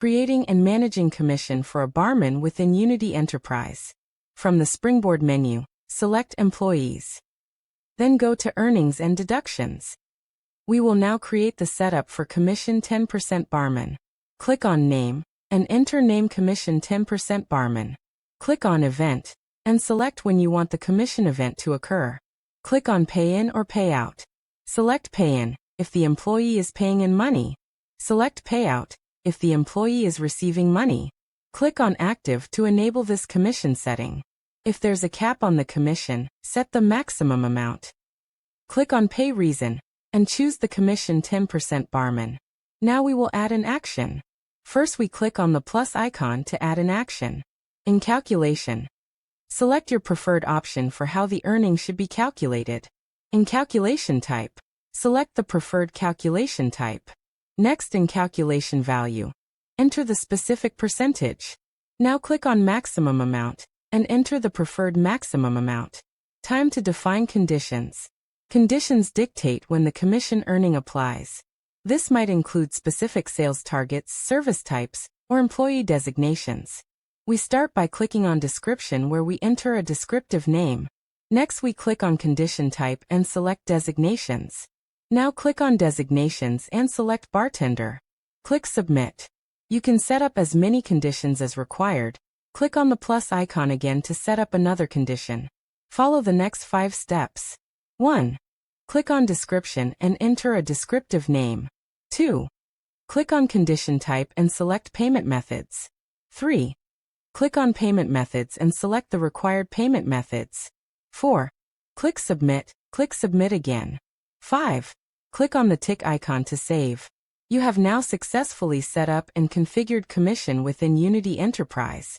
Creating and managing commission for a barman within Unity Enterprise. From the Springboard menu, select Employees. Then go to Earnings and Deductions. We will now create the setup for Commission 10% Barman. Click on Name, and enter Name Commission 10% Barman. Click on Event, and select when you want the commission event to occur. Click on Pay In or Pay Out. Select Pay In, if the employee is paying in money. Select Payout, if the employee is receiving money. Click on Active to enable this commission setting. If there's a cap on the commission, set the maximum amount. Click on Pay Reason, and choose the Commission 10% Barman. Now we will add an action. First we click on the plus icon to add an action. In Calculation, select your preferred option for how the earnings should be calculated. In Calculation Type, select the preferred calculation type. Next, in Calculation Value, enter the specific percentage. Now click on Maximum Amount, and enter the preferred maximum amount. Time to define conditions. Conditions dictate when the commission earning applies. This might include specific sales targets, service types, or employee designations. We start by clicking on Description, where we enter a descriptive name. Next we click on Condition Type and select Designations. Now click on Designations and select Bartender. Click Submit. You can set up as many conditions as required. Click on the plus icon again to set up another condition. Follow the next 5 steps. 1. Click on Description and enter a descriptive name. 2. Click on Condition Type and select Payment Methods. 3. Click on Payment Methods and select the required payment methods. 4. Click Submit. Click Submit again. 5. Click on the tick icon to save. You have now successfully set up and configured commission within Unity Enterprise.